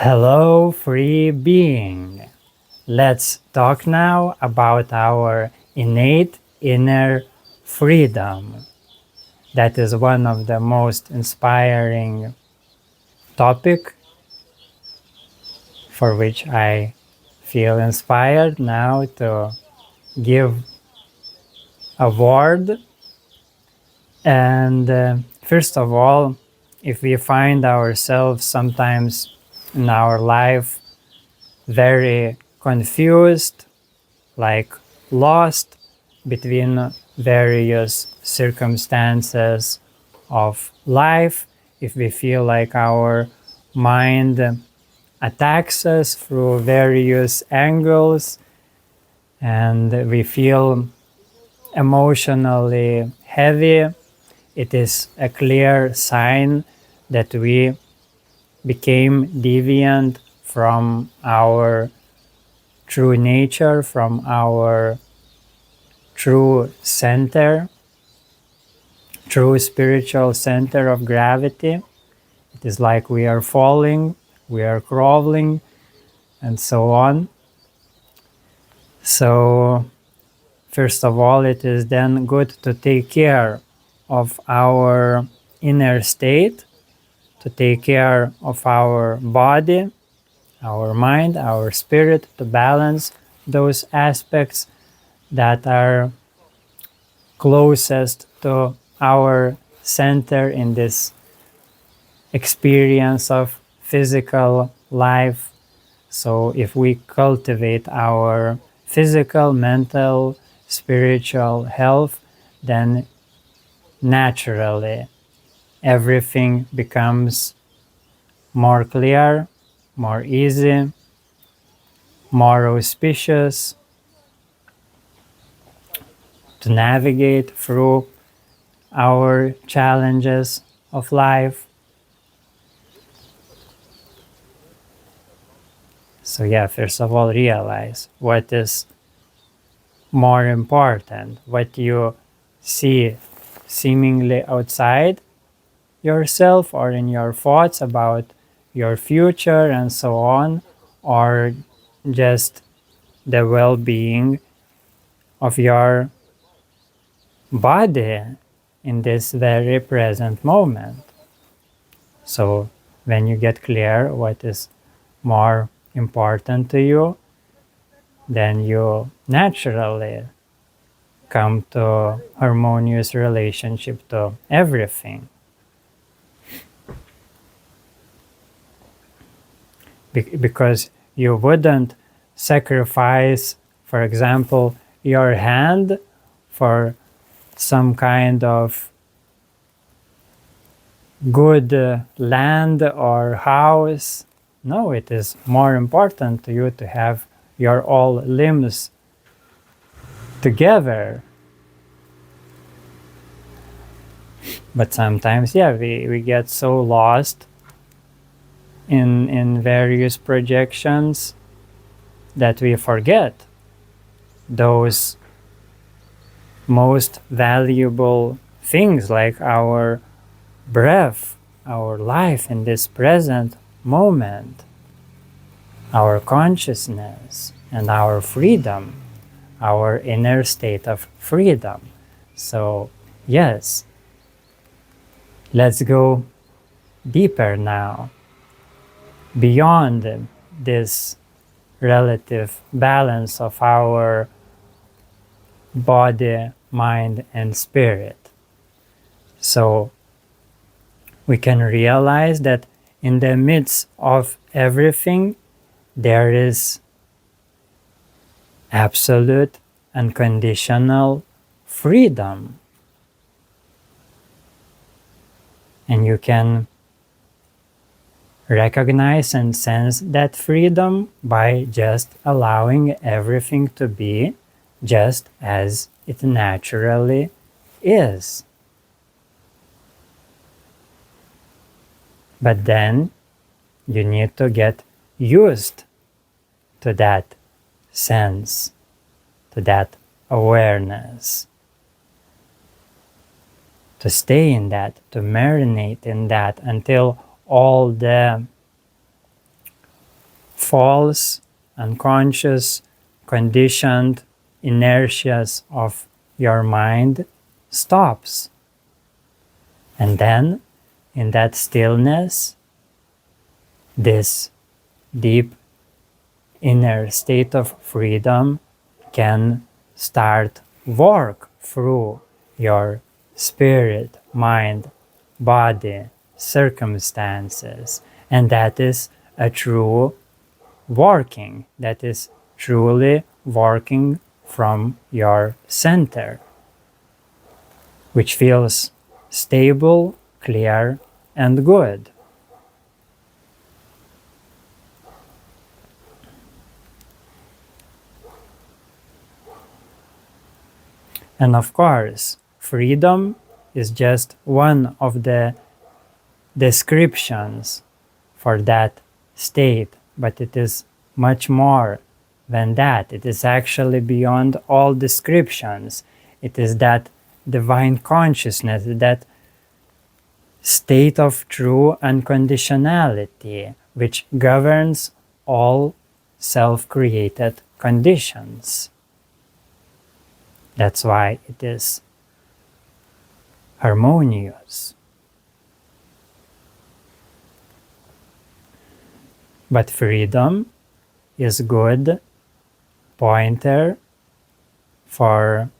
Hello, free being. Let's talk now about our innate inner freedom. That is one of the most inspiring topic for which I feel inspired now to give a word. And first of all, if we find ourselves sometimes in our life very confused, like lost between various circumstances of life, if we feel like our mind attacks us through various angles and we feel emotionally heavy, it is a clear sign that we became deviant from our true nature, from our true center, true spiritual center of gravity. It is like we are falling, we are crawling, and so on. So, first of all, it is then good to take care of our inner state, to take care of our body, our mind, our spirit, to balance those aspects that are closest to our center in this experience of physical life. So if we cultivate our physical, mental, spiritual health, then naturally everything becomes more clear, more easy, more auspicious to navigate through our challenges of life. So yeah, first of all, realize what is more important, what you see seemingly outside yourself or in your thoughts about your future and so on, or just the well-being of your body in this very present moment. So when you get clear what is more important to you, then you naturally come to harmonious relationship to everything. Because you wouldn't sacrifice, for example, your hand for some kind of good land or house. No, it is more important to you to have your all limbs together. But sometimes, yeah, we get so lost in various projections that we forget those most valuable things like our breath, our life in this present moment, our consciousness, and our freedom, our inner state of freedom. So, yes, let's go deeper now, beyond this relative balance of our body, mind, and spirit. So we can realize that in the midst of everything, there is absolute unconditional freedom. And you can recognize and sense that freedom by just allowing everything to be just as it naturally is. But then you need to get used to that sense, to that awareness, to stay in that, to marinate in that until all the false, unconscious, conditioned inertias of your mind stops. And then, in that stillness, this deep inner state of freedom can start work through your spirit, mind, body, circumstances. And that is a true working, that is truly working from your center, which feels stable, clear, and good. And of course, freedom is just one of the descriptions for that state, but it is much more than that. It is actually beyond all descriptions. It is that divine consciousness, that state of true unconditionality, which governs all self-created conditions. That's why it is harmonious. But freedom is good pointer for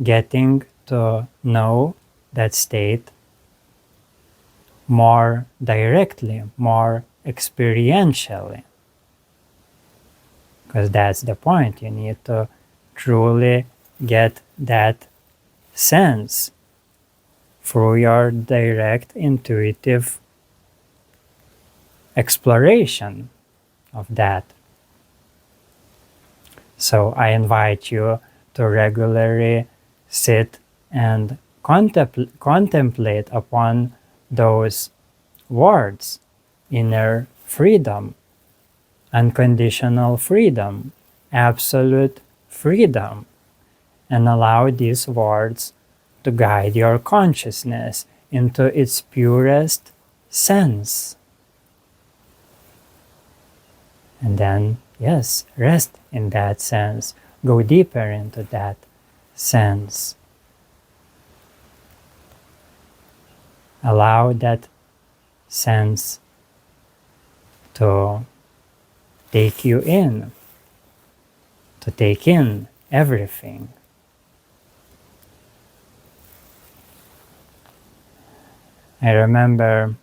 getting to know that state more directly, more experientially. Because that's the point. You need to truly get that sense through your direct intuitive exploration of that. So I invite you to regularly sit and contemplate upon those words: inner freedom, unconditional freedom, absolute freedom, and allow these words to guide your consciousness into its purest sense. And then, yes, rest in that sense. Go deeper into that sense. Allow that sense to take you in, to take in everything. I remember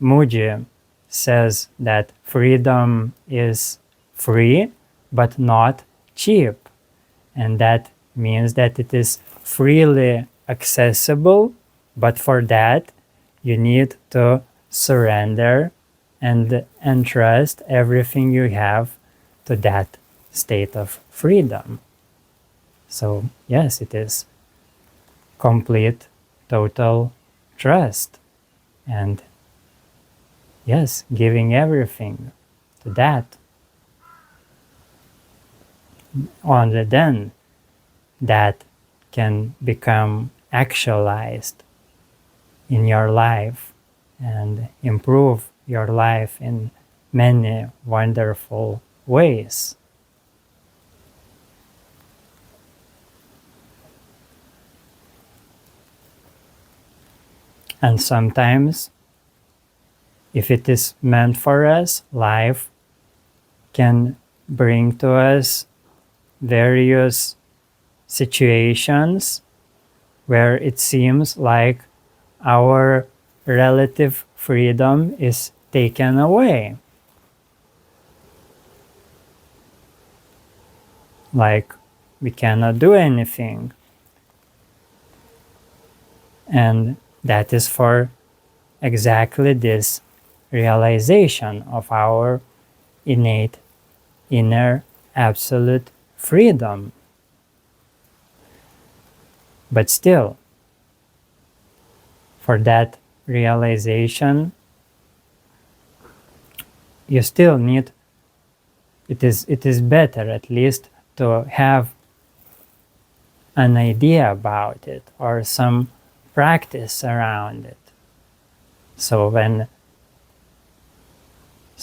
Muji says that freedom is free but not cheap, and that means that it is freely accessible, but for that you need to surrender and entrust everything you have to that state of freedom. So yes, it is complete, total trust, and yes, giving everything to that. Only then that can become actualized in your life and improve your life in many wonderful ways. And sometimes, if it is meant for us, life can bring to us various situations where it seems like our relative freedom is taken away. Like we cannot do anything. And that is for exactly this realization of our innate inner absolute freedom. But still, for that realization, you still need, it is better at least to have an idea about it or some practice around it. So when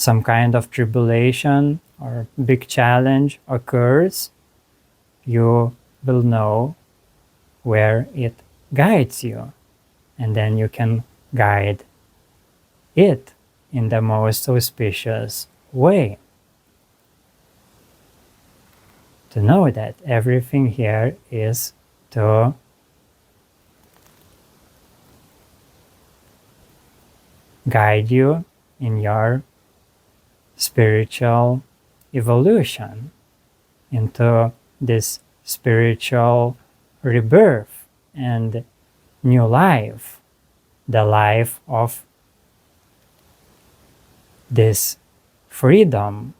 some kind of tribulation or big challenge occurs, you will know where it guides you, and then you can guide it in the most auspicious way. To know that everything here is to guide you in your spiritual evolution, into this spiritual rebirth and new life, the life of this freedom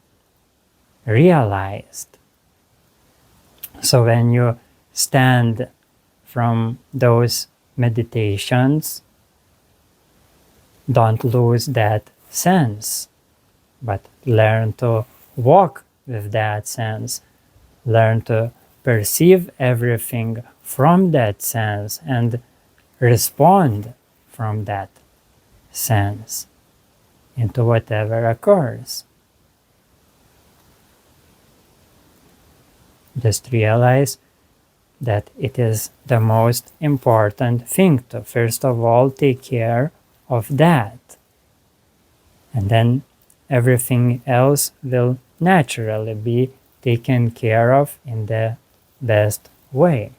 realized. So when you stand from those meditations, don't lose that sense, but learn to walk with that sense. Learn to perceive everything from that sense and respond from that sense into whatever occurs. Just realize that it is the most important thing to, first of all, take care of that. And then everything else will naturally be taken care of in the best way.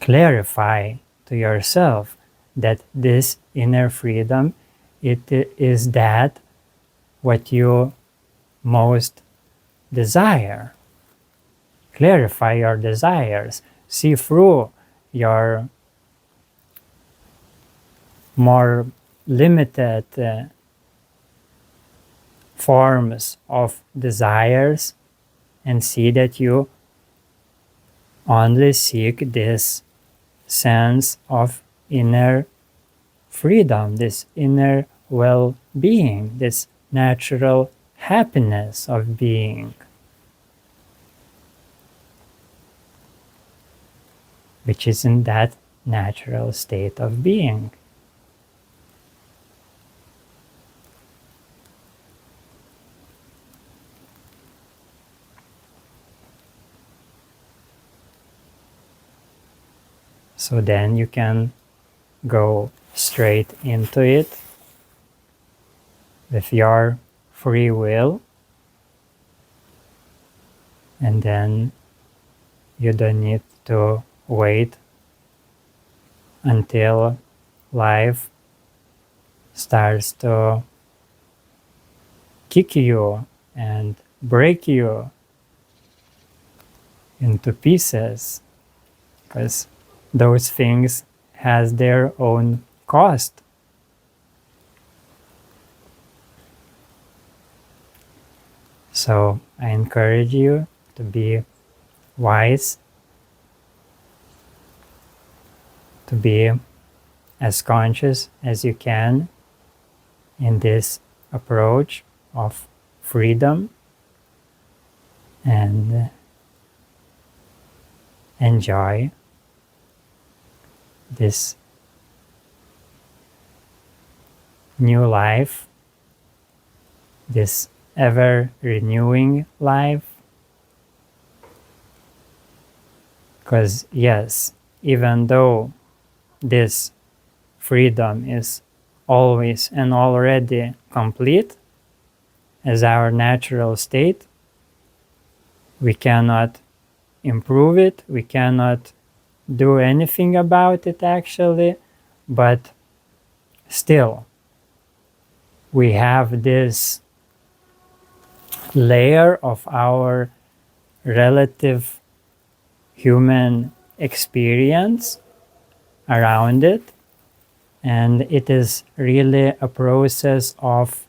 Clarify to yourself that this inner freedom, it is that what you most desire. Clarify your desires. See through your more limited forms of desires and see that you only seek this sense of inner freedom, this inner well-being, this natural happiness of being, which is in that natural state of being. So then you can go straight into it with your free will, and then you don't need to wait until life starts to kick you and break you into pieces, because those things has their own cost. So I encourage you to be wise, to be as conscious as you can in this approach of freedom, and enjoy this new life, this ever renewing life. Because yes, even though this freedom is always and already complete as our natural state, we cannot improve it, we cannot do anything about it actually, but still we have this layer of our relative human experience around it, and it is really a process of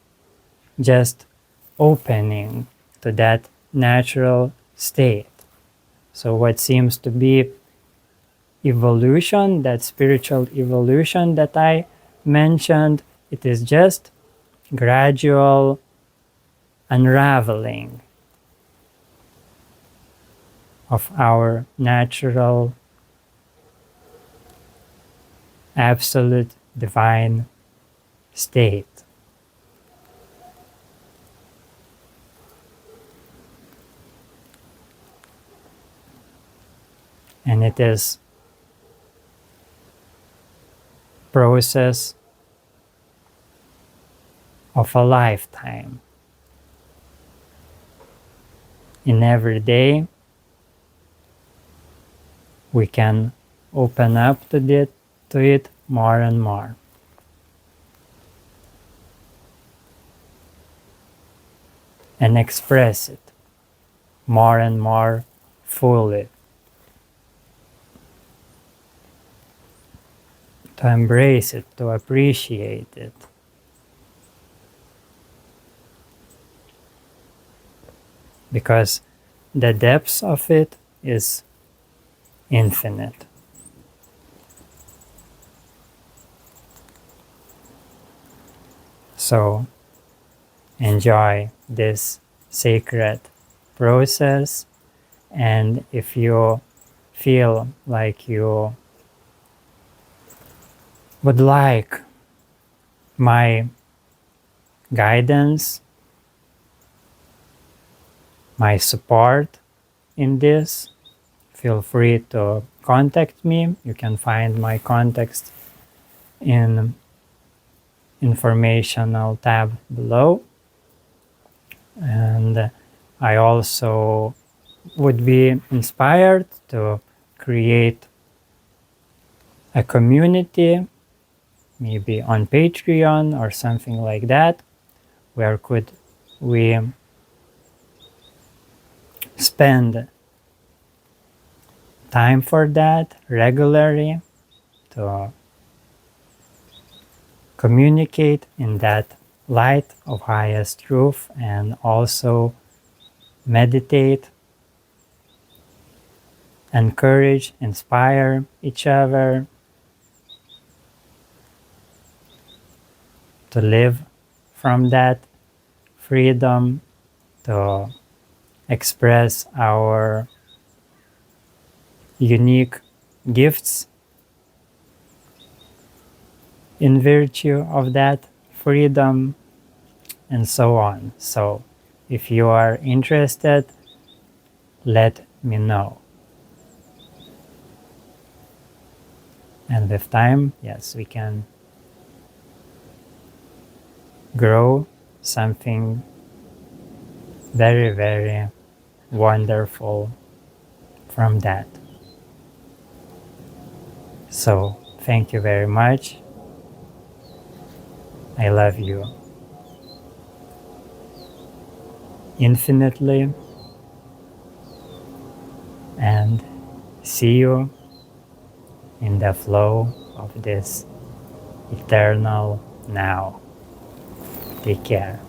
just opening to that natural state. So what seems to be evolution, that spiritual evolution that I mentioned, it is just gradual unraveling of our natural absolute divine state. And it is process of a lifetime. In every day, we can open up to it more and more. And express it more and more fully. To embrace it, to appreciate it. Because the depths of it is infinite. So enjoy this sacred process, and if you feel like you would like my guidance, my support in this, feel free to contact me. You can find my contacts in informational tab below. And I also would be inspired to create a community, maybe on Patreon or something like that, where could we spend time for that regularly to communicate in that light of highest truth, and also meditate, encourage, inspire each other to live from that freedom, to express our unique gifts in virtue of that freedom, and so on. So if you are interested, let me know. And with time, yes, we can grow something very, very wonderful from that. So thank you very much. I love you infinitely, and see you in the flow of this eternal now. Take care.